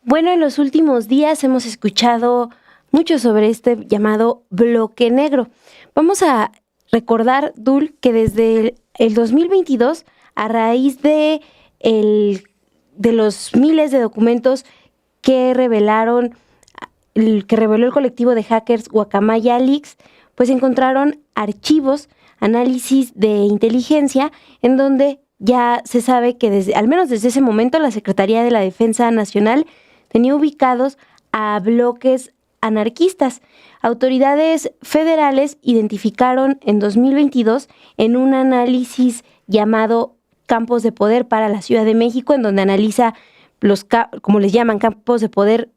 Bueno, en los últimos días hemos escuchado mucho sobre este llamado bloque negro. Vamos a recordar, Dul, que desde el 2022, a raíz de los miles de documentos que reveló el colectivo de hackers Guacamaya Leaks, pues encontraron archivos, análisis de inteligencia, en donde ya se sabe que al menos desde ese momento la Secretaría de la Defensa Nacional tenía ubicados a bloques anarquistas. Autoridades federales identificaron en 2022 en un análisis llamado Campos de Poder para la Ciudad de México, en donde analiza como les llaman, campos de poder,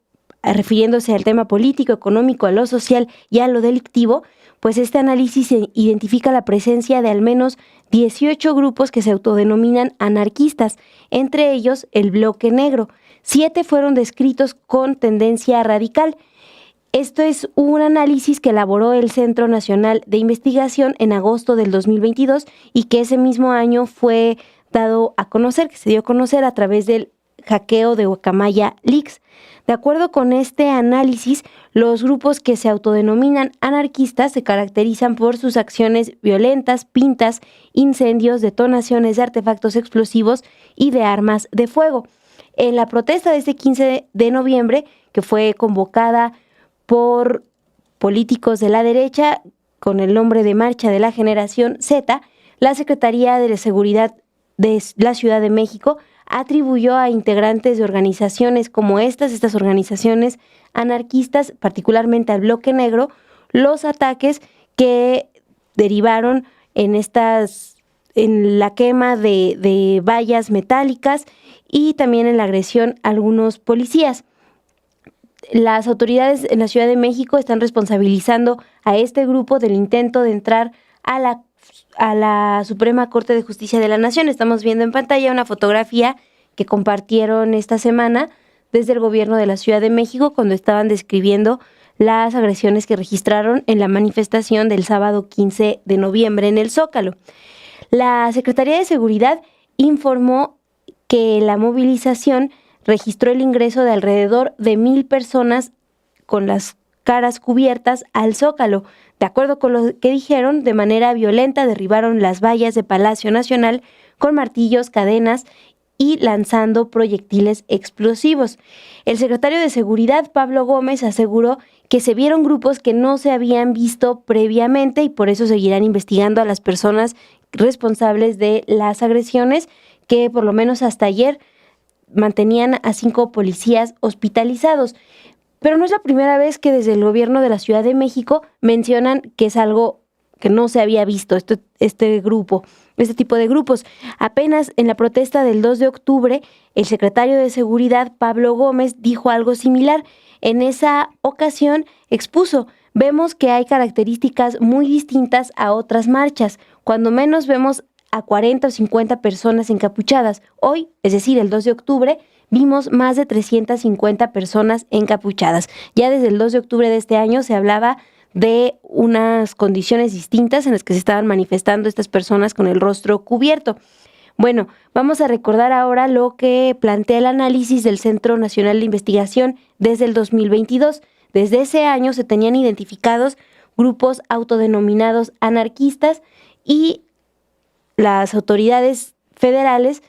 refiriéndose al tema político, económico, a lo social y a lo delictivo, pues este análisis identifica la presencia de al menos 18 grupos que se autodenominan anarquistas, entre ellos el Bloque Negro. 7 fueron descritos con tendencia radical. Esto es un análisis que elaboró el Centro Nacional de Investigación en agosto del 2022 y que ese mismo año fue dado a conocer, que se dio a conocer a través del hackeo de Guacamaya Leaks. De acuerdo con este análisis, los grupos que se autodenominan anarquistas se caracterizan por sus acciones violentas, pintas, incendios, detonaciones de artefactos explosivos y de armas de fuego. En la protesta de este 15 de noviembre, que fue convocada por políticos de la derecha con el nombre de Marcha de la Generación Z, la Secretaría de Seguridad de la Ciudad de México atribuyó a integrantes de organizaciones como estas organizaciones anarquistas, particularmente al Bloque Negro, los ataques que derivaron en la quema de vallas metálicas y también en la agresión a algunos policías. Las autoridades en la Ciudad de México están responsabilizando a este grupo del intento de entrar a la Suprema Corte de Justicia de la Nación. Estamos viendo en pantalla una fotografía que compartieron esta semana desde el gobierno de la Ciudad de México cuando estaban describiendo las agresiones que registraron en la manifestación del sábado 15 de noviembre en el Zócalo. La Secretaría de Seguridad informó que la movilización registró el ingreso de alrededor de 1,000 personas con las caras cubiertas al Zócalo. De acuerdo con lo que dijeron, de manera violenta derribaron las vallas de Palacio Nacional con martillos, cadenas y lanzando proyectiles explosivos. El secretario de Seguridad, Pablo Gómez, aseguró que se vieron grupos que no se habían visto previamente y por eso seguirán investigando a las personas responsables de las agresiones, que por lo menos hasta ayer mantenían a 5 policías hospitalizados. Pero no es la primera vez que desde el gobierno de la Ciudad de México mencionan que es algo que no se había visto, este tipo de grupos. Apenas en la protesta del 2 de octubre, el secretario de Seguridad, Pablo Gómez, dijo algo similar. En esa ocasión expuso: vemos que hay características muy distintas a otras marchas. Cuando menos vemos a 40 o 50 personas encapuchadas. Hoy, es decir, el 2 de octubre, vimos más de 350 personas encapuchadas. Ya desde el 2 de octubre de este año se hablaba de unas condiciones distintas en las que se estaban manifestando estas personas con el rostro cubierto. Bueno, vamos a recordar ahora lo que plantea el análisis del Centro Nacional de Investigación desde el 2022. Desde ese año se tenían identificados grupos autodenominados anarquistas y las autoridades federales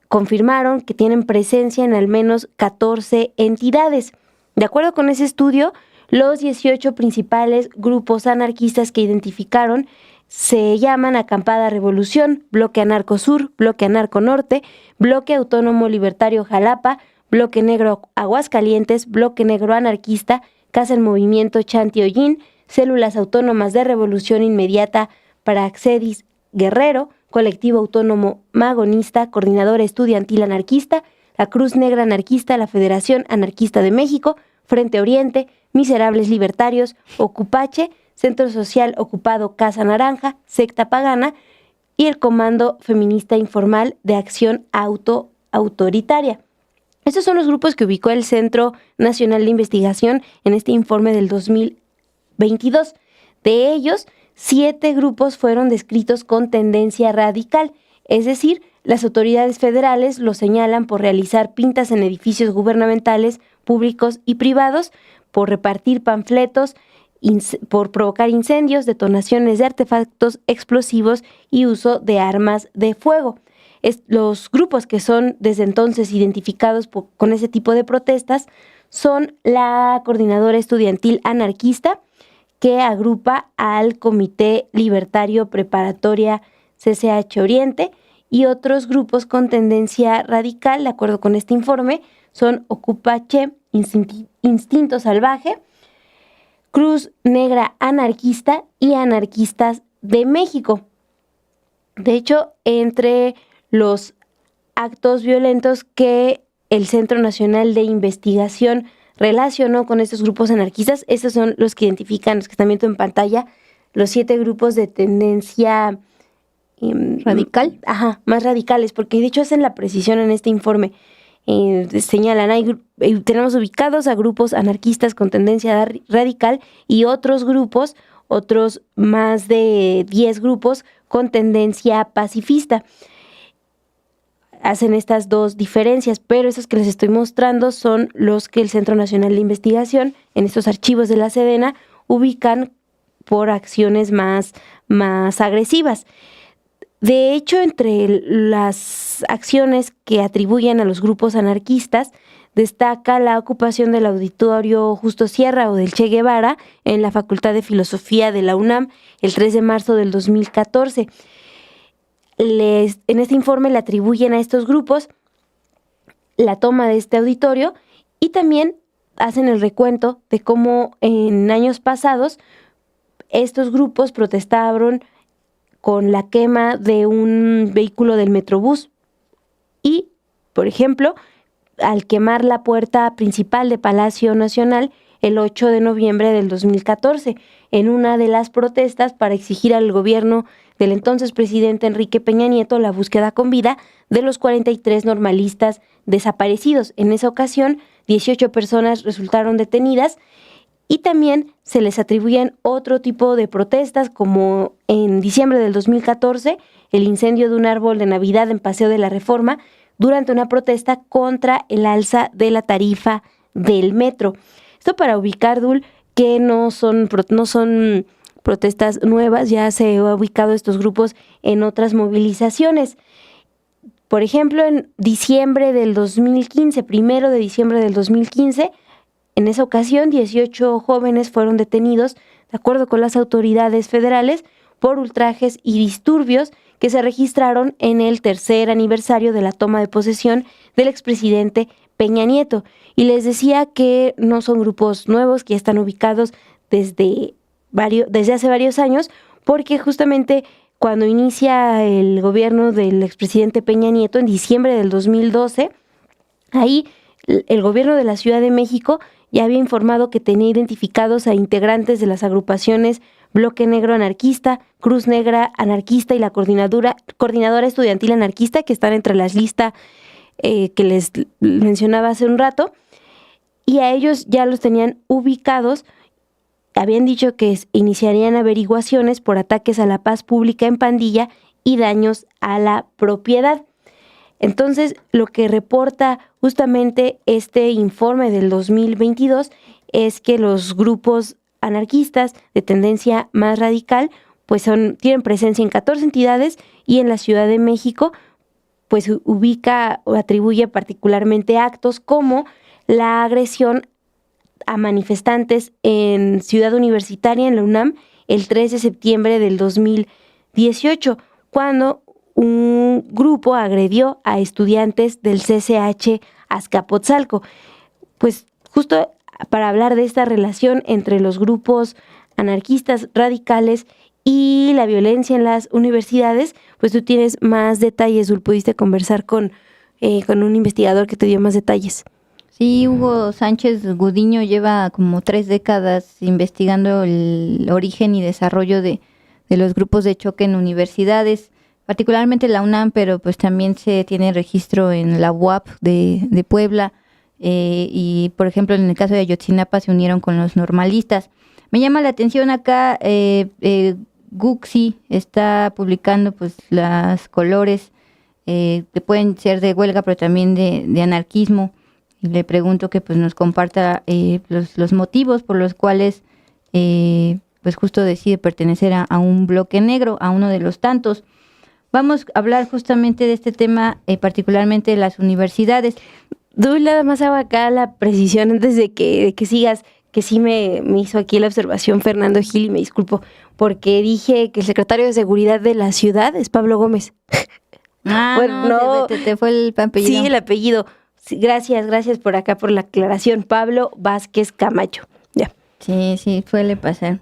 confirmaron que tienen presencia en al menos 14 entidades. De acuerdo con ese estudio, los 18 principales grupos anarquistas que identificaron se llaman Acampada Revolución, Bloque Anarco Sur, Bloque Anarco Norte, Bloque Autónomo Libertario Jalapa, Bloque Negro Aguascalientes, Bloque Negro Anarquista, Casa en Movimiento Chanti-Ollín, Células Autónomas de Revolución Inmediata Praxedis Guerrero, Colectivo Autónomo Magonista, Coordinadora Estudiantil Anarquista, la Cruz Negra Anarquista, la Federación Anarquista de México, Frente Oriente, Miserables Libertarios, Ocupache, Centro Social Ocupado Casa Naranja, Secta Pagana y el Comando Feminista Informal de Acción Autoritaria. Estos son los grupos que ubicó el Centro Nacional de Investigación en este informe del 2022. De ellos, 7 grupos fueron descritos con tendencia radical, es decir, Las autoridades federales lo señalan por realizar pintas en edificios gubernamentales, públicos y privados, por repartir panfletos, por provocar incendios, detonaciones de artefactos explosivos y uso de armas de fuego. Los grupos que son desde entonces identificados con ese tipo de protestas son la Coordinadora Estudiantil Anarquista, que agrupa al Comité Libertario Preparatoria CCH Oriente, y otros grupos con tendencia radical, de acuerdo con este informe, son Ocupache, Instinto Salvaje, Cruz Negra Anarquista y Anarquistas de México. De hecho, entre los actos violentos que el Centro Nacional de Investigación relacionó con estos grupos anarquistas, estos son los que identifican, los que están viendo en pantalla, los 7 grupos de tendencia radical. Más radicales, porque de hecho hacen la precisión en este informe. Señalan, tenemos ubicados a grupos anarquistas con tendencia radical y otros grupos, otros más de 10 grupos con tendencia pacifista. Hacen estas dos diferencias, pero esos que les estoy mostrando son los que el Centro Nacional de Investigación, en estos archivos de la Sedena, ubican por acciones más agresivas. De hecho, entre las acciones que atribuyen a los grupos anarquistas, destaca la ocupación del Auditorio Justo Sierra o del Che Guevara en la Facultad de Filosofía de la UNAM el 3 de marzo del 2014. En este informe le atribuyen a estos grupos la toma de este auditorio y también hacen el recuento de cómo en años pasados estos grupos protestaron con la quema de un vehículo del Metrobús y, por ejemplo, al quemar la puerta principal de Palacio Nacional el 8 de noviembre del 2014, en una de las protestas para exigir al gobierno del entonces presidente Enrique Peña Nieto la búsqueda con vida de los 43 normalistas desaparecidos. En esa ocasión, 18 personas resultaron detenidas y también se les atribuyen otro tipo de protestas, como en diciembre del 2014, el incendio de un árbol de Navidad en Paseo de la Reforma durante una protesta contra el alza de la tarifa del metro. Esto para ubicar, Dul, que no son protestas nuevas, ya se ha ubicado estos grupos en otras movilizaciones. Por ejemplo, en diciembre del 2015, 1 de diciembre del 2015, en esa ocasión 18 jóvenes fueron detenidos, de acuerdo con las autoridades federales, por ultrajes y disturbios que se registraron en el 3er aniversario de la toma de posesión del expresidente Peña Nieto. Y les decía que no son grupos nuevos, que ya están ubicados desde hace varios años, porque justamente cuando inicia el gobierno del expresidente Peña Nieto en diciembre del 2012, ahí el gobierno de la Ciudad de México ya había informado que tenía identificados a integrantes de las agrupaciones Bloque Negro Anarquista, Cruz Negra Anarquista y la Coordinadora Estudiantil Anarquista, que están entre las listas que les mencionaba hace un rato, y a ellos ya los tenían ubicados. Habían dicho que iniciarían averiguaciones por ataques a la paz pública en pandilla y daños a la propiedad. Entonces, lo que reporta justamente este informe del 2022 es que los grupos anarquistas de tendencia más radical pues tienen presencia en 14 entidades y en la Ciudad de México pues ubica o atribuye particularmente actos como la agresión a manifestantes en Ciudad Universitaria, en la UNAM, el 3 de septiembre del 2018, cuando un grupo agredió a estudiantes del CCH Azcapotzalco. Pues justo para hablar de esta relación entre los grupos anarquistas radicales y la violencia en las universidades, pues tú tienes más detalles, Dul, pudiste conversar con un investigador que te dio más detalles. Sí, Hugo Sánchez Gudiño lleva como 3 décadas investigando el origen y desarrollo de los grupos de choque en universidades, particularmente la UNAM, pero pues también se tiene registro en la UAP de Puebla, y por ejemplo en el caso de Ayotzinapa se unieron con los normalistas. Me llama la atención acá, Guxi está publicando pues los colores que pueden ser de huelga, pero también de anarquismo. Y le pregunto que pues nos comparta los motivos por los cuales pues justo decide pertenecer a un bloque negro, a uno de los tantos. Vamos a hablar justamente de este tema, particularmente de las universidades. Doy nada más hago acá la precisión antes de que sigas, que sí me hizo aquí la observación Fernando Gil y me disculpo, porque dije que el secretario de Seguridad de la ciudad es Pablo Gómez. Bueno, no. Te fue el apellido. Sí, el apellido. Sí, gracias por acá, por la aclaración. Pablo Vázquez Camacho. Ya. Sí, suele pasar.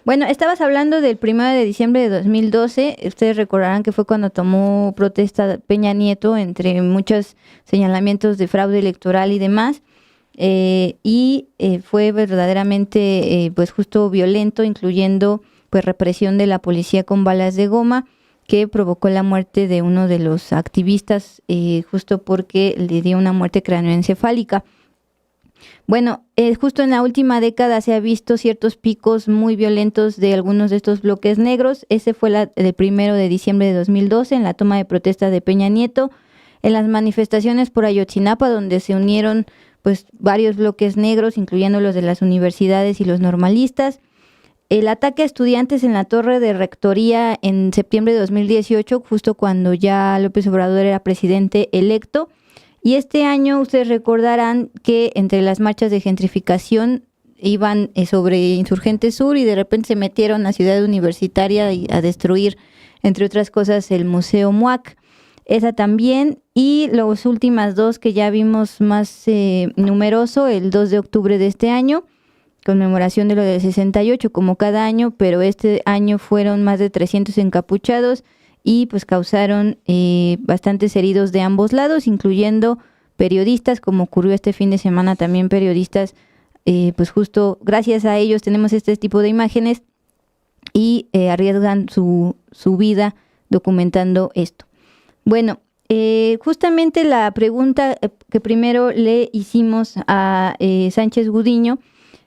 Bueno, estabas hablando del 1 de diciembre de 2012. Ustedes recordarán que fue cuando tomó protesta Peña Nieto, entre muchos señalamientos de fraude electoral y demás. Fue verdaderamente pues justo violento, incluyendo pues represión de la policía con balas de goma, que provocó la muerte de uno de los activistas, justo porque le dio una muerte cráneoencefálica. Bueno, justo en la última década se ha visto ciertos picos muy violentos de algunos de estos bloques negros. Ese fue el 1 de diciembre de 2012, en la toma de protesta de Peña Nieto, en las manifestaciones por Ayotzinapa, donde se unieron pues varios bloques negros, incluyendo los de las universidades y los normalistas. El ataque a estudiantes en la torre de rectoría en septiembre de 2018, justo cuando ya López Obrador era presidente electo. Y este año ustedes recordarán que entre las marchas de gentrificación iban sobre Insurgente Sur y de repente se metieron a Ciudad Universitaria a destruir, entre otras cosas, el Museo MUAC. Esa también. Y las últimas dos que ya vimos más numeroso, el 2 de octubre de este año, conmemoración de lo del 68 como cada año, pero este año fueron más de 300 encapuchados y pues causaron bastantes heridos de ambos lados, incluyendo periodistas, como ocurrió este fin de semana también periodistas, pues justo gracias a ellos tenemos este tipo de imágenes y arriesgan su vida documentando esto. Bueno, justamente la pregunta que primero le hicimos a Sánchez Gudiño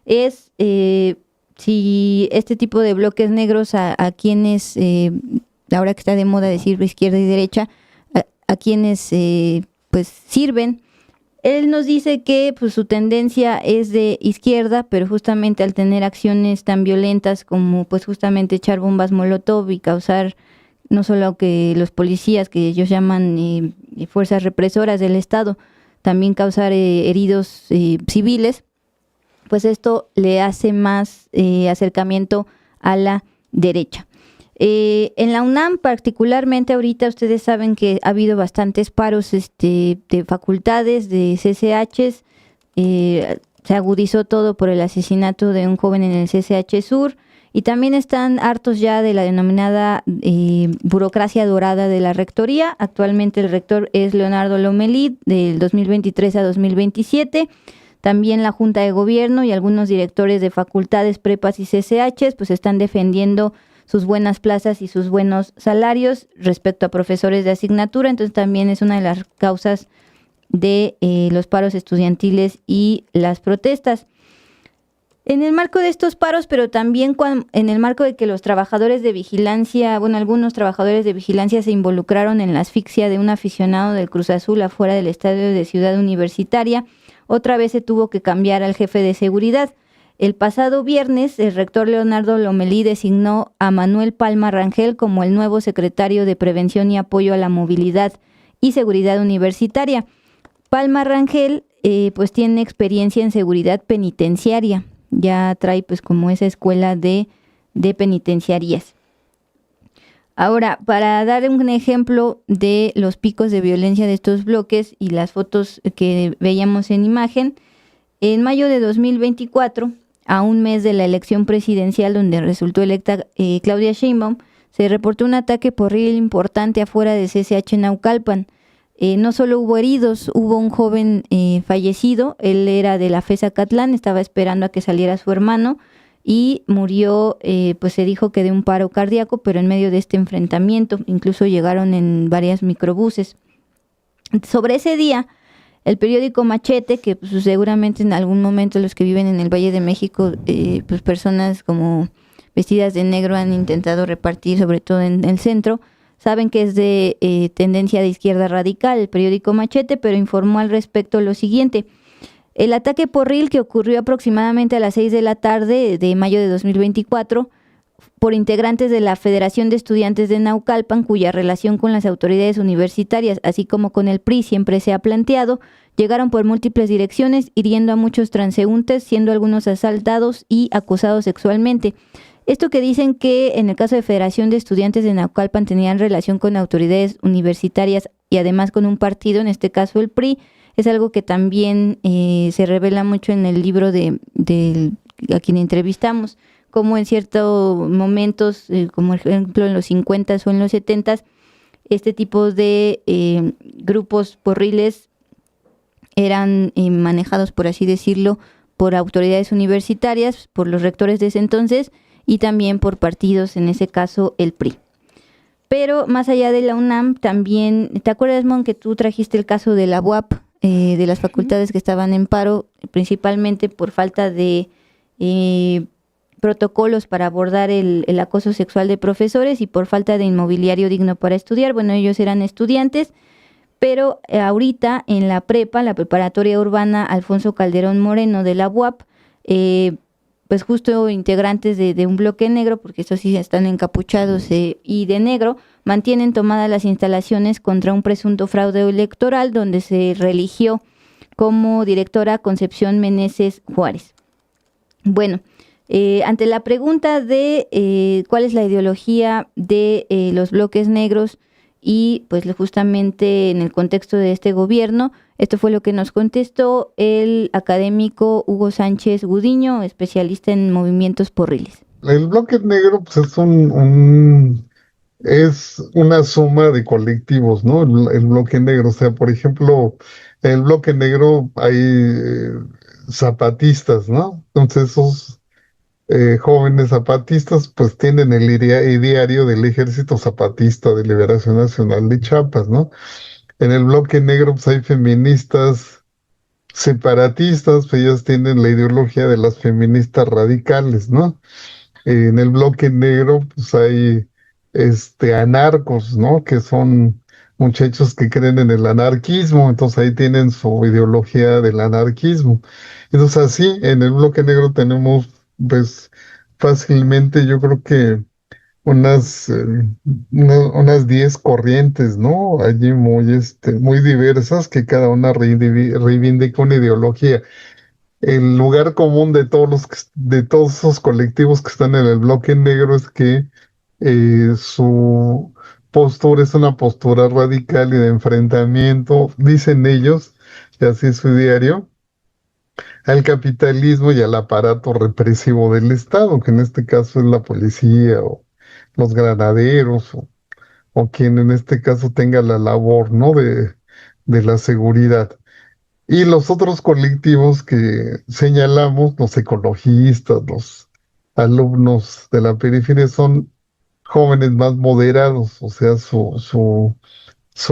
es si este tipo de bloques negros a quienes, ahora que está de moda decir izquierda y derecha, a quienes pues sirven. Él nos dice que pues su tendencia es de izquierda, pero justamente al tener acciones tan violentas como pues justamente echar bombas molotov y causar no solo que los policías, que ellos llaman fuerzas represoras del Estado, también causar heridos civiles, pues esto le hace más acercamiento a la derecha. En la UNAM particularmente ahorita ustedes saben que ha habido bastantes paros de facultades, de CCHs, se agudizó todo por el asesinato de un joven en el CCH Sur y también están hartos ya de la denominada burocracia dorada de la rectoría. Actualmente el rector es Leonardo Lomelí del 2023 a 2027. También la Junta de Gobierno y algunos directores de facultades, prepas y CCHs pues están defendiendo sus buenas plazas y sus buenos salarios respecto a profesores de asignatura. Entonces también es una de las causas de los paros estudiantiles y las protestas. En el marco de estos paros, pero también en el marco de que los trabajadores de vigilancia, algunos trabajadores de vigilancia se involucraron en la asfixia de un aficionado del Cruz Azul afuera del estadio de Ciudad Universitaria, otra vez se tuvo que cambiar al jefe de seguridad. El pasado viernes, el rector Leonardo Lomelí designó a Manuel Palma Rangel como el nuevo secretario de Prevención y Apoyo a la Movilidad y Seguridad Universitaria. Palma Rangel pues tiene experiencia en seguridad penitenciaria, ya trae pues como esa escuela de penitenciarías. Ahora, para dar un ejemplo de los picos de violencia de estos bloques y las fotos que veíamos en imagen, en mayo de 2024, a un mes de la elección presidencial donde resultó electa Claudia Sheinbaum, se reportó un ataque porril importante afuera de CCH Naucalpan. No solo hubo heridos, hubo un joven fallecido, él era de la FES Acatlán, estaba esperando a que saliera su hermano y murió, pues se dijo que de un paro cardíaco, pero en medio de este enfrentamiento, incluso llegaron en varias microbuses. Sobre ese día, el periódico Machete, que pues, seguramente en algún momento los que viven en el Valle de México, pues personas como vestidas de negro han intentado repartir, sobre todo en el centro, saben que es de tendencia de izquierda radical, el periódico Machete, pero informó al respecto lo siguiente. El ataque Porril, que ocurrió aproximadamente a las 6 de la tarde de mayo de 2024, por integrantes de la Federación de Estudiantes de Naucalpan, cuya relación con las autoridades universitarias, así como con el PRI, siempre se ha planteado, llegaron por múltiples direcciones, hiriendo a muchos transeúntes, siendo algunos asaltados y acosados sexualmente. Esto que dicen que en el caso de Federación de Estudiantes de Naucalpan tenían relación con autoridades universitarias y además con un partido, en este caso el PRI, es algo que también se revela mucho en el libro de a quien entrevistamos, como en ciertos momentos, como ejemplo en los 50 o en los 70, este tipo de grupos porriles eran manejados, por así decirlo, por autoridades universitarias, por los rectores de ese entonces y también por partidos, en ese caso el PRI. Pero más allá de la UNAM, también, ¿te acuerdas, Mon, que tú trajiste el caso de la UAP, de las facultades que estaban en paro, principalmente por falta de protocolos para abordar el acoso sexual de profesores y por falta de inmobiliario digno para estudiar? Bueno, ellos eran estudiantes, pero ahorita en la prepa, la preparatoria urbana Alfonso Calderón Moreno de la UAP, pues justo integrantes de un bloque negro, porque estos sí están encapuchados y de negro, mantienen tomadas las instalaciones contra un presunto fraude electoral donde se reeligió como directora Concepción Meneses Juárez. Bueno, ante la pregunta de cuál es la ideología de los bloques negros y pues justamente en el contexto de este gobierno, esto fue lo que nos contestó el académico Hugo Sánchez Gudiño, especialista en movimientos porriles. El bloque negro pues, es una suma de colectivos, ¿no? El bloque negro, o sea, por ejemplo, el bloque negro hay zapatistas, ¿no? Entonces esos jóvenes zapatistas pues tienen el ideario del Ejército Zapatista de Liberación Nacional de Chiapas, ¿no? En el bloque negro pues hay feministas separatistas, pues ellas tienen la ideología de las feministas radicales, ¿no? En el bloque negro pues hay anarcos, ¿no? Que son muchachos que creen en el anarquismo, entonces ahí tienen su ideología del anarquismo. Entonces así, en el bloque negro tenemos pues fácilmente yo creo que unas, unas 10 corrientes, ¿no? Allí muy diversas que cada una reivindica una ideología. El lugar común de de todos esos colectivos que están en el bloque negro es que su postura es una postura radical y de enfrentamiento, dicen ellos, y así es su diario, al capitalismo y al aparato represivo del Estado, que en este caso es la policía o los granaderos o quien en este caso tenga la labor, ¿no? de la seguridad. Y los otros colectivos que señalamos, los ecologistas, los alumnos de la periferia, son jóvenes más moderados, o sea, su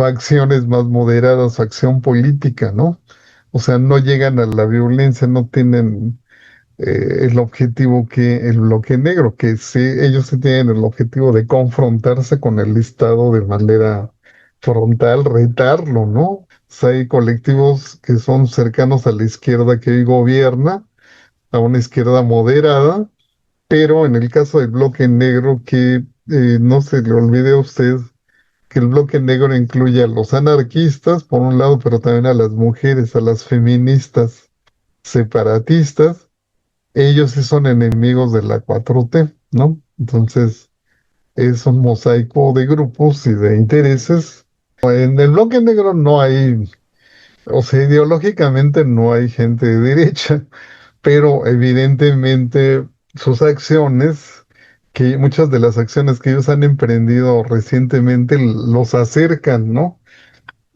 acción es más moderada, su acción política, ¿no? O sea, no llegan a la violencia, no tienen el objetivo que el bloque negro, que sí, ellos sí tienen el objetivo de confrontarse con el Estado de manera frontal, retarlo, ¿no? O sea, hay colectivos que son cercanos a la izquierda que hoy gobierna, a una izquierda moderada, pero en el caso del bloque negro, que no se le olvide a usted que el bloque negro incluye a los anarquistas, por un lado, pero también a las mujeres, a las feministas separatistas. Ellos sí son enemigos de la 4T, ¿no? Entonces, es un mosaico de grupos y de intereses. En el bloque negro no hay, o sea, ideológicamente no hay gente de derecha, pero evidentemente sus acciones, que muchas de las acciones que ellos han emprendido recientemente los acercan, ¿no?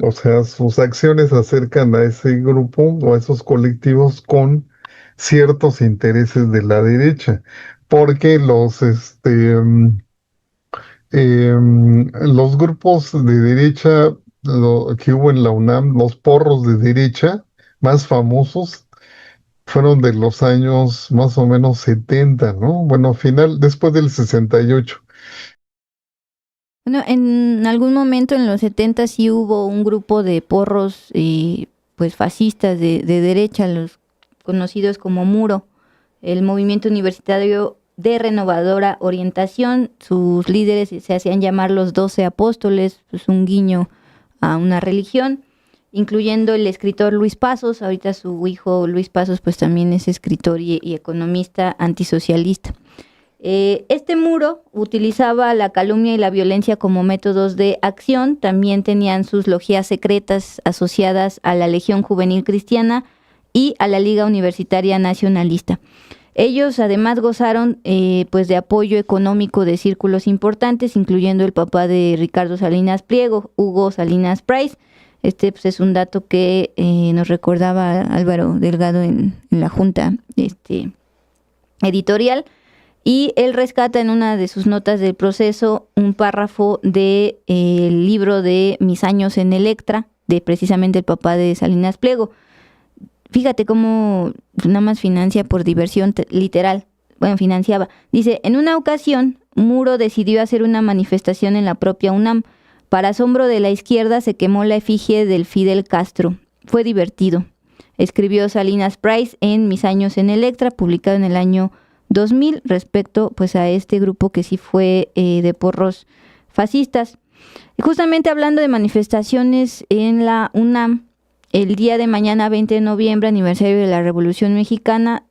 O sea, sus acciones acercan a ese grupo o a esos colectivos con ciertos intereses de la derecha, porque los grupos de derecha que hubo en la UNAM, los porros de derecha más famosos, fueron de los años más o menos 70, ¿no? Bueno, después del 68. Bueno, en algún momento en los 70 sí hubo un grupo de porros pues fascistas de derecha, los conocidos como Muro, el movimiento universitario de renovadora orientación. Sus líderes se hacían llamar los 12 apóstoles, pues un guiño a una religión, incluyendo el escritor Luis Pasos. Ahorita su hijo Luis Pasos pues también es escritor y economista antisocialista. Este Muro utilizaba la calumnia y la violencia como métodos de acción. También tenían sus logias secretas asociadas a la Legión Juvenil Cristiana y a la Liga Universitaria Nacionalista. Ellos además gozaron pues de apoyo económico de círculos importantes, incluyendo el papá de Ricardo Salinas Pliego, Hugo Salinas Price. Pues es un dato que nos recordaba Álvaro Delgado en la junta editorial. Y él rescata en una de sus notas del proceso un párrafo del libro de Mis años en Electra, de precisamente el papá de Salinas Pliego. Fíjate cómo nada más financia por diversión literal. Bueno, financiaba. Dice, en una ocasión, Muro decidió hacer una manifestación en la propia UNAM. Para asombro de la izquierda se quemó la efigie del Fidel Castro. Fue divertido. Escribió Salinas Price en Mis años en Electra, publicado en el año 2000, respecto pues a este grupo que sí fue de porros fascistas. Y justamente hablando de manifestaciones en la UNAM, el día de mañana, 20 de noviembre, aniversario de la Revolución Mexicana,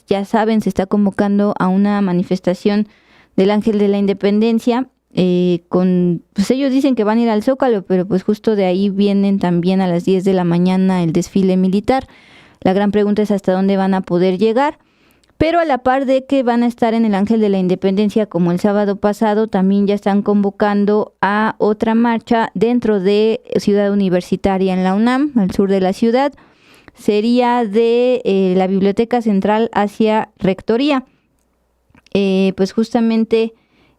ya saben, se está convocando a una manifestación del Ángel de la Independencia, pues ellos dicen que van a ir al Zócalo, pero pues justo de ahí vienen también a las 10 de la mañana el desfile militar. La gran pregunta es hasta dónde van a poder llegar. Pero a la par de que van a estar en el Ángel de la Independencia como el sábado pasado, también ya están convocando a otra marcha dentro de Ciudad Universitaria en la UNAM, al sur de la ciudad. Sería de la Biblioteca Central hacia Rectoría. Pues justamente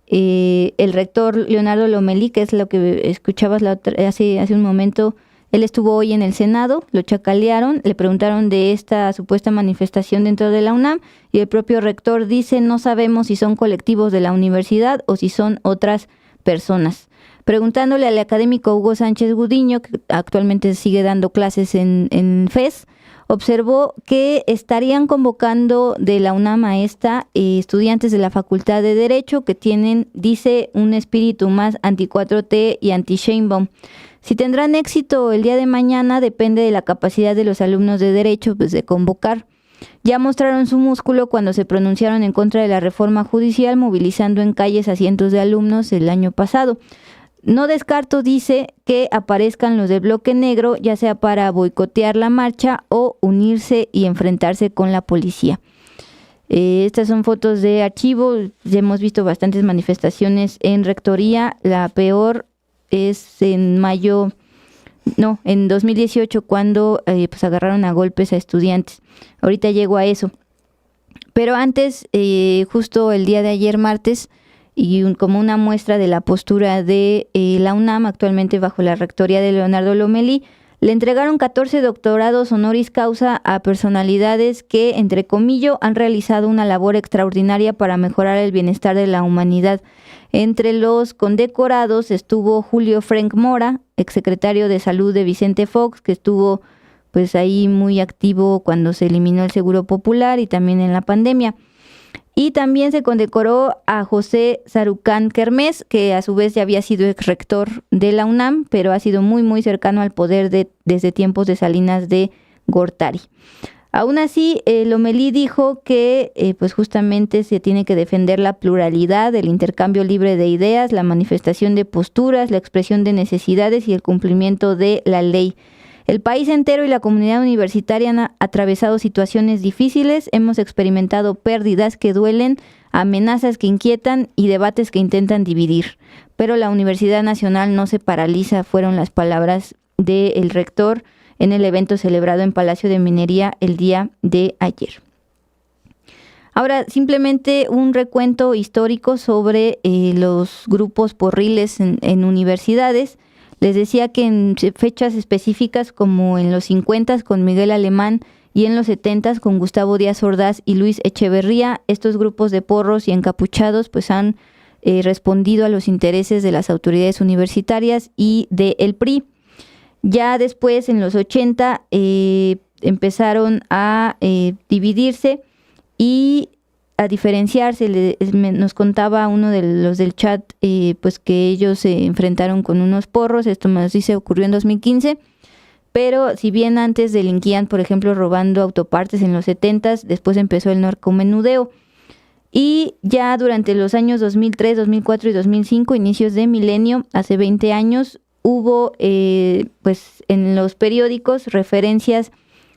el rector Leonardo Lomelí, que es lo que escuchabas hace un momento, él estuvo hoy en el Senado, lo chacalearon, le preguntaron de esta supuesta manifestación dentro de la UNAM y el propio rector dice, no sabemos si son colectivos de la universidad o si son otras personas. Preguntándole al académico Hugo Sánchez Gudiño, que actualmente sigue dando clases en FES, observó que estarían convocando de la UNAM a estudiantes de la Facultad de Derecho que tienen, dice, un espíritu más anti-4T y anti-Sheinbaum. Si tendrán éxito el día de mañana depende de la capacidad de los alumnos de Derecho pues, de convocar. Ya mostraron su músculo cuando se pronunciaron en contra de la reforma judicial, movilizando en calles a cientos de alumnos el año pasado. No descarto, dice, que aparezcan los de Bloque Negro, ya sea para boicotear la marcha o unirse y enfrentarse con la policía. Estas son fotos de archivo. Ya hemos visto bastantes manifestaciones en Rectoría. La peor es en 2018 cuando pues agarraron a golpes a estudiantes. Ahorita llego a eso. Pero antes, justo el día de ayer martes, y como una muestra de la postura de la UNAM, actualmente bajo la rectoría de Leonardo Lomelí, le entregaron 14 doctorados honoris causa a personalidades que, entre comillas, han realizado una labor extraordinaria para mejorar el bienestar de la humanidad. Entre los condecorados estuvo Julio Frenk Mora, exsecretario de Salud de Vicente Fox, que estuvo pues ahí muy activo cuando se eliminó el Seguro Popular y también en la pandemia. Y también se condecoró a José Sarucán Kermés, que a su vez ya había sido exrector de la UNAM, pero ha sido muy, muy cercano al poder desde tiempos de Salinas de Gortari. Aún así, Lomelí dijo que pues justamente se tiene que defender la pluralidad, el intercambio libre de ideas, la manifestación de posturas, la expresión de necesidades y el cumplimiento de la ley. El país entero y la comunidad universitaria han atravesado situaciones difíciles, hemos experimentado pérdidas que duelen, amenazas que inquietan y debates que intentan dividir. Pero la Universidad Nacional no se paraliza, fueron las palabras del rector en el evento celebrado en Palacio de Minería el día de ayer. Ahora, simplemente un recuento histórico sobre los grupos porriles en universidades. Les decía que en fechas específicas como en los 50 con Miguel Alemán y en los 70 con Gustavo Díaz Ordaz y Luis Echeverría, estos grupos de porros y encapuchados pues han respondido a los intereses de las autoridades universitarias y del PRI. Ya después, en los 80, empezaron a dividirse y a diferenciarse. Nos contaba uno de los del chat, pues que ellos se enfrentaron con unos porros. Esto me dice ocurrió en 2015. Pero si bien antes delinquían, por ejemplo, robando autopartes en los 70s, después empezó el narcomenudeo. Y ya durante los años 2003, 2004 y 2005, inicios de milenio, hace 20 años, hubo pues en los periódicos referencias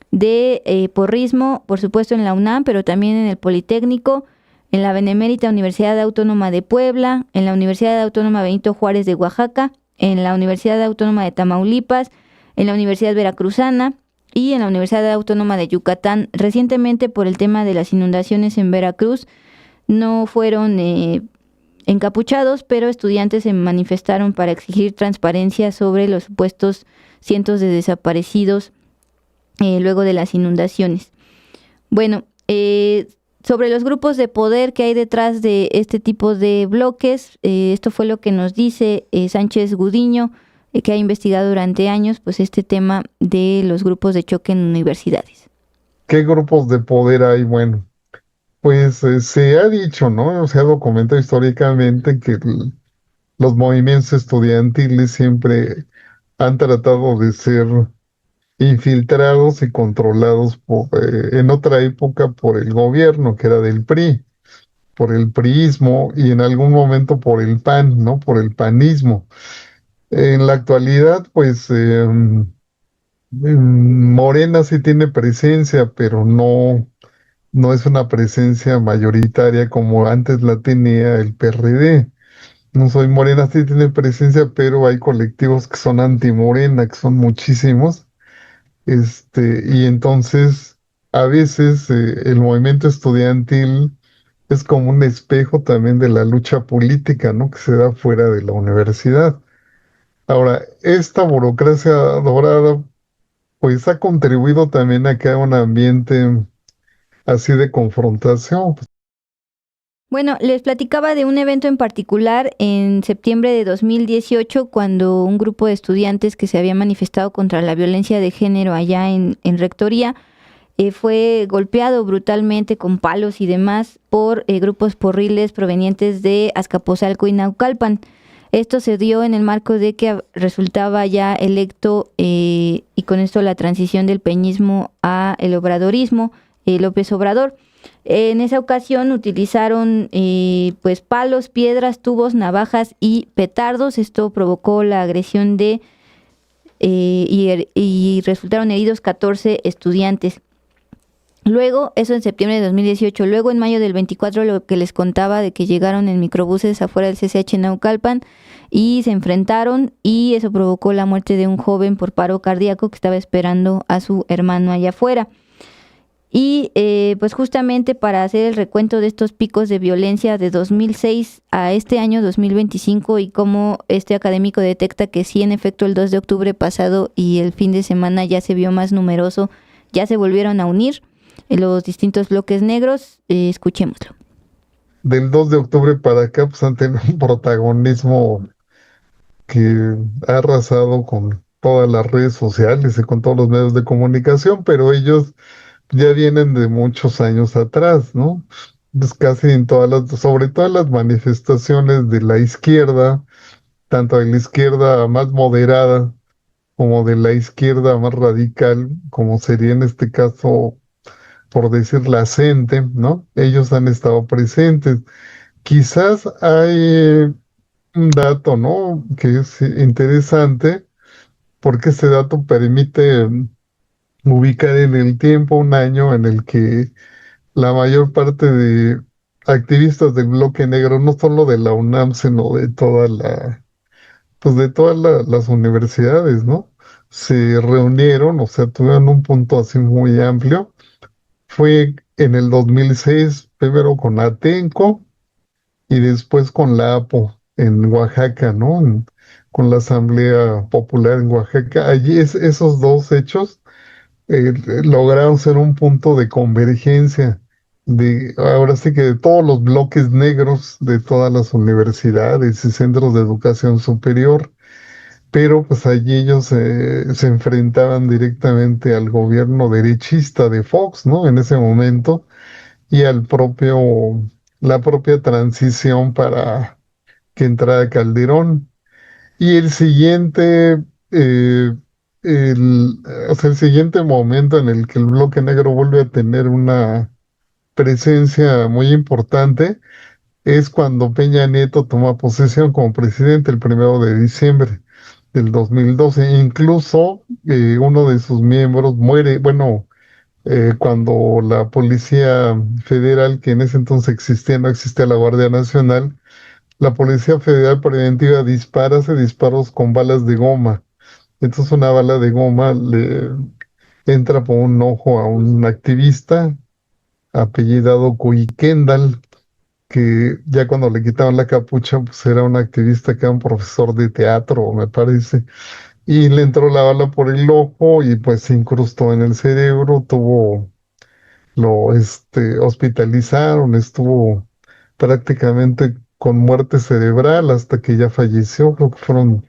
de porrismo, por supuesto en la UNAM, pero también en el Politécnico, en la Benemérita Universidad Autónoma de Puebla, en la Universidad Autónoma Benito Juárez de Oaxaca, en la Universidad Autónoma de Tamaulipas, en la Universidad Veracruzana y en la Universidad Autónoma de Yucatán. Recientemente, por el tema de las inundaciones en Veracruz, no fueron encapuchados, pero estudiantes se manifestaron para exigir transparencia sobre los supuestos cientos de desaparecidos luego de las inundaciones. Bueno, sobre los grupos de poder que hay detrás de este tipo de bloques, esto fue lo que nos dice Sánchez Gudiño, que ha investigado durante años pues este tema de los grupos de choque en universidades. ¿Qué grupos de poder hay? Bueno, pues se ha dicho, ¿no? Se ha documentado históricamente que los movimientos estudiantiles siempre han tratado de ser infiltrados y controlados en otra época por el gobierno, que era del PRI, por el priismo y en algún momento por el PAN, ¿no? Por el panismo. En la actualidad, pues Morena sí tiene presencia, pero no es una presencia mayoritaria como antes la tenía el PRD. No soy Morena, sí tiene presencia, pero hay colectivos que son anti-Morena, que son muchísimos. Y entonces, a veces el movimiento estudiantil es como un espejo también de la lucha política, ¿no? Que se da fuera de la universidad. Ahora, esta burocracia dorada, pues ha contribuido también a que haya un ambiente así de confrontación. Bueno, les platicaba de un evento en particular en septiembre de 2018, cuando un grupo de estudiantes que se había manifestado contra la violencia de género allá en Rectoría fue golpeado brutalmente con palos y demás por grupos porriles provenientes de Azcapotzalco y Naucalpan. Esto se dio en el marco de que resultaba ya electo y con esto la transición del peñismo a el obradorismo, López Obrador. En esa ocasión utilizaron pues palos, piedras, tubos, navajas y petardos. Esto provocó la agresión de y resultaron heridos 14 estudiantes. Luego, eso en septiembre de 2018, luego en mayo del 24, lo que les contaba de que llegaron en microbuses afuera del CCH Naucalpan y se enfrentaron y eso provocó la muerte de un joven por paro cardíaco que estaba esperando a su hermano allá afuera. Y pues justamente para hacer el recuento de estos picos de violencia de 2006 a este año 2025 y cómo este académico detecta que sí, en efecto, el 2 de octubre pasado y el fin de semana ya se vio más numeroso, ya se volvieron a unir los distintos bloques negros. Escuchémoslo. Del 2 de octubre para acá, pues han tenido un protagonismo que ha arrasado con todas las redes sociales y con todos los medios de comunicación, pero ellos ya vienen de muchos años atrás, ¿no? Pues casi en sobre todas las manifestaciones de la izquierda, tanto de la izquierda más moderada como de la izquierda más radical, como sería en este caso, por decir, la CENTE, ¿no? Ellos han estado presentes. Quizás hay un dato, ¿no? Que es interesante, porque ese dato permite ubicar en el tiempo un año en el que la mayor parte de activistas del bloque negro, no solo de la UNAM, sino de pues de todas las universidades, ¿no? Se reunieron, o sea, tuvieron un punto así muy amplio. Fue en el 2006, primero con Atenco y después con la APO en Oaxaca, ¿no? Con la Asamblea Popular en Oaxaca. Allí esos dos hechos lograron ser un punto de convergencia ahora sí que de todos los bloques negros de todas las universidades y centros de educación superior, pero pues allí ellos se enfrentaban directamente al gobierno derechista de Fox, ¿no? En ese momento, y la propia transición para que entrara Calderón. Y eh, el siguiente momento en el que el bloque negro vuelve a tener una presencia muy importante es cuando Peña Nieto toma posesión como presidente el 1 de diciembre del 2012. Incluso uno de sus miembros muere, bueno, cuando la Policía Federal, que en ese entonces existía, no existía la Guardia Nacional, la Policía Federal Preventiva hace disparos con balas de goma. Entonces una bala de goma le entra por un ojo a un activista apellidado Cuy-Kendall, que ya cuando le quitaban la capucha, pues era un activista que era un profesor de teatro, me parece, y le entró la bala por el ojo y pues se incrustó en el cerebro, hospitalizaron, estuvo prácticamente con muerte cerebral hasta que ya falleció, creo que fueron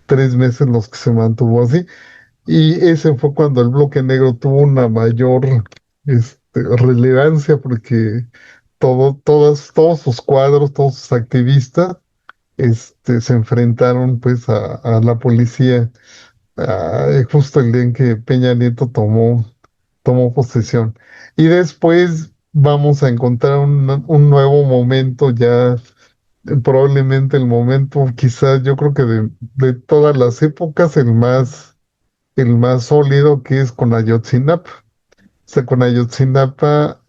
3 meses los que se mantuvo así, y ese fue cuando el bloque negro tuvo una mayor relevancia porque todos sus cuadros, todos sus activistas, se enfrentaron pues a la policía justo el día en que Peña Nieto tomó posesión. Y después vamos a encontrar un nuevo momento ya, probablemente el momento, quizás yo creo que de todas las épocas, el más sólido, que es con Ayotzinapa. O sea, con Ayotzinapa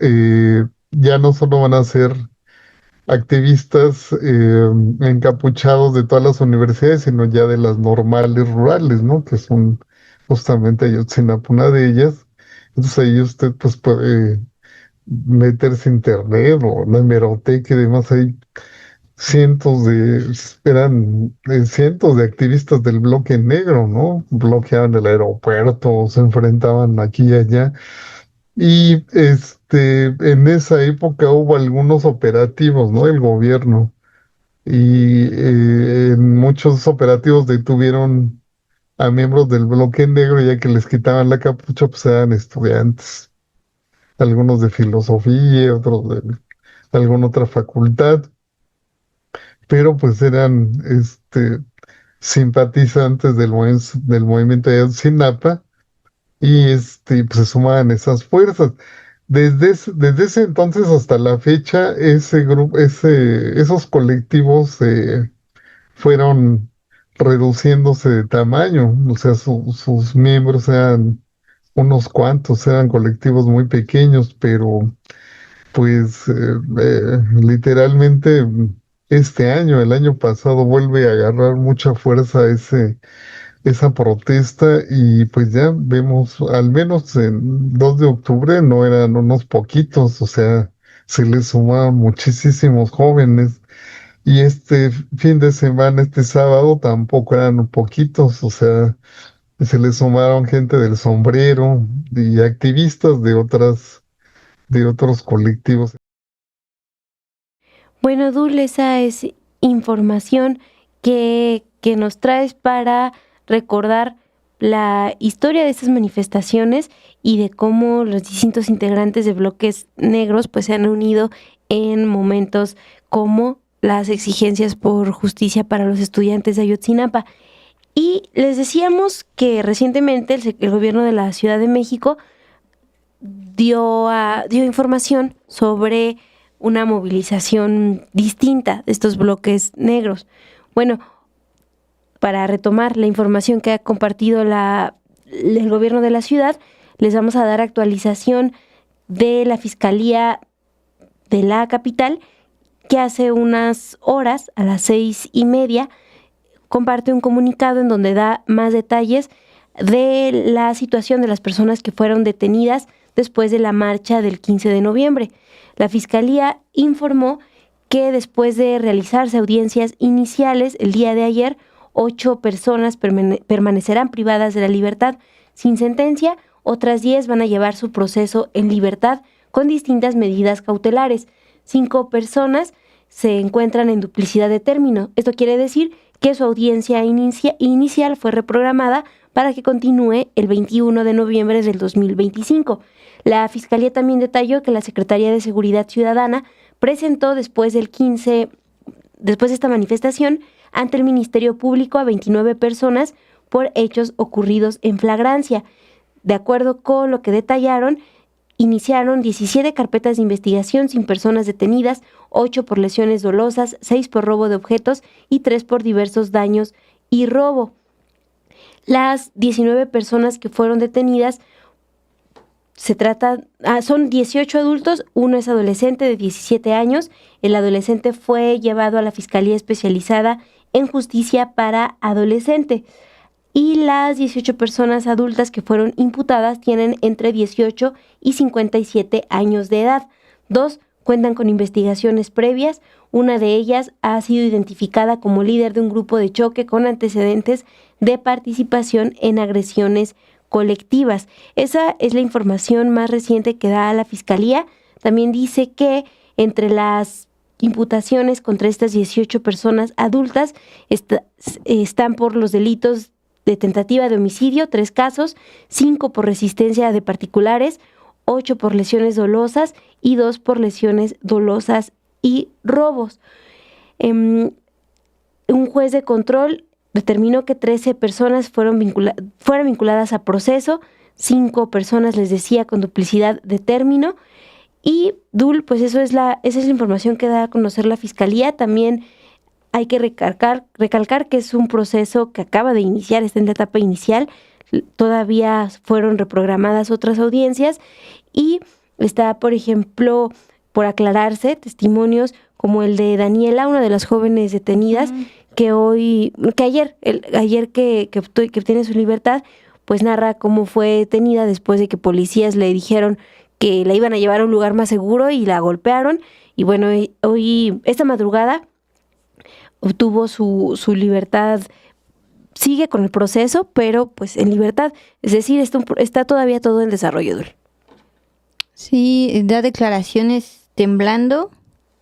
ya no solo van a ser activistas encapuchados de todas las universidades, sino ya de las normales rurales, ¿no? Que son justamente Ayotzinapa, una de ellas. Entonces ahí usted pues puede meterse a internet o la hemeroteca y demás. Hay cientos de activistas del bloque negro, ¿no? Bloqueaban el aeropuerto, se enfrentaban aquí y allá. Y en esa época hubo algunos operativos, ¿no? El gobierno. Y en muchos operativos detuvieron a miembros del bloque negro, ya que les quitaban la capucha, pues eran estudiantes, algunos de filosofía, otros de alguna otra facultad, pero pues eran simpatizantes del movimiento de Ayotzinapa y pues se sumaban esas fuerzas. Desde ese entonces hasta la fecha, esos colectivos fueron reduciéndose de tamaño, o sea, sus miembros eran unos cuantos, eran colectivos muy pequeños, pero pues literalmente este año, el año pasado, vuelve a agarrar mucha fuerza esa protesta y pues ya vemos, al menos en 2 de octubre no eran unos poquitos, o sea, se les sumaban muchísimos jóvenes. Y este fin de semana, este sábado, tampoco eran poquitos, o sea, se le sumaron gente del sombrero y activistas de otros colectivos. Bueno, Dul, esa es información que nos traes para recordar la historia de estas manifestaciones y de cómo los distintos integrantes de bloques negros pues se han unido en momentos como las exigencias por justicia para los estudiantes de Ayotzinapa. Y les decíamos que recientemente el gobierno de la Ciudad de México dio información sobre una movilización distinta de estos bloques negros. Bueno, para retomar la información que ha compartido el gobierno de la ciudad, les vamos a dar actualización de la Fiscalía de la capital, que hace unas horas, a las 6:30, comparte un comunicado en donde da más detalles de la situación de las personas que fueron detenidas después de la marcha del 15 de noviembre. La Fiscalía informó que después de realizarse audiencias iniciales el día de ayer, 8 personas permanecerán privadas de la libertad sin sentencia, otras 10 van a llevar su proceso en libertad con distintas medidas cautelares. 5 personas se encuentran en duplicidad de término. Esto quiere decir que su audiencia inicial fue reprogramada para que continúe el 21 de noviembre del 2025. La Fiscalía también detalló que la Secretaría de Seguridad Ciudadana presentó después de esta manifestación ante el Ministerio Público a 29 personas por hechos ocurridos en flagrancia. De acuerdo con lo que detallaron, iniciaron 17 carpetas de investigación sin personas detenidas, 8 por lesiones dolosas, 6 por robo de objetos y 3 por diversos daños y robo. Las 19 personas que fueron detenidas son 18 adultos, uno es adolescente de 17 años. El adolescente fue llevado a la Fiscalía Especializada en Justicia para Adolescente. Y las 18 personas adultas que fueron imputadas tienen entre 18 y 57 años de edad. 2 cuentan con investigaciones previas. Una de ellas ha sido identificada como líder de un grupo de choque con antecedentes de participación en agresiones colectivas. Esa es la información más reciente que da la Fiscalía. También dice que entre las imputaciones contra estas 18 personas adultas están por los delitos de tentativa de homicidio, 3 casos, 5 por resistencia de particulares, 8 por lesiones dolosas y 2 por lesiones dolosas y robos. Un juez de control determinó que 13 personas fueron vinculadas a proceso, 5 personas, les decía, con duplicidad de término. Y Dul, pues esa es la información que da a conocer la Fiscalía. También hay que recalcar que es un proceso que acaba de iniciar, está en la etapa inicial. Todavía fueron reprogramadas otras audiencias y está, por ejemplo, por aclararse testimonios como el de Daniela, una de las jóvenes detenidas, que ayer que obtiene su libertad, pues narra cómo fue detenida después de que policías le dijeron que la iban a llevar a un lugar más seguro y la golpearon. Y bueno, hoy, esta madrugada, obtuvo su libertad. Sigue con el proceso, pero pues en libertad. Es decir, está todavía todo en desarrollo, Dul. Sí, da declaraciones temblando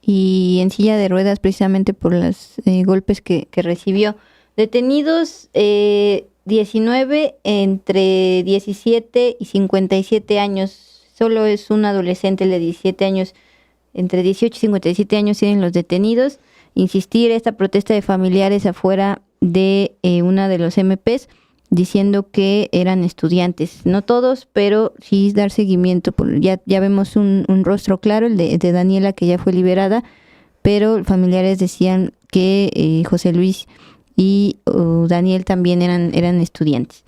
y en silla de ruedas precisamente por los golpes que recibió. Detenidos 19 entre 17 y 57 años. Solo es un adolescente, el de 17 años. Entre 18 y 57 años tienen los detenidos. Insistir esta protesta de familiares afuera de una de los MPs diciendo que eran estudiantes. No todos, pero sí dar seguimiento. Ya vemos un rostro claro, el de Daniela, que ya fue liberada, pero familiares decían que José Luis y Daniel también eran estudiantes.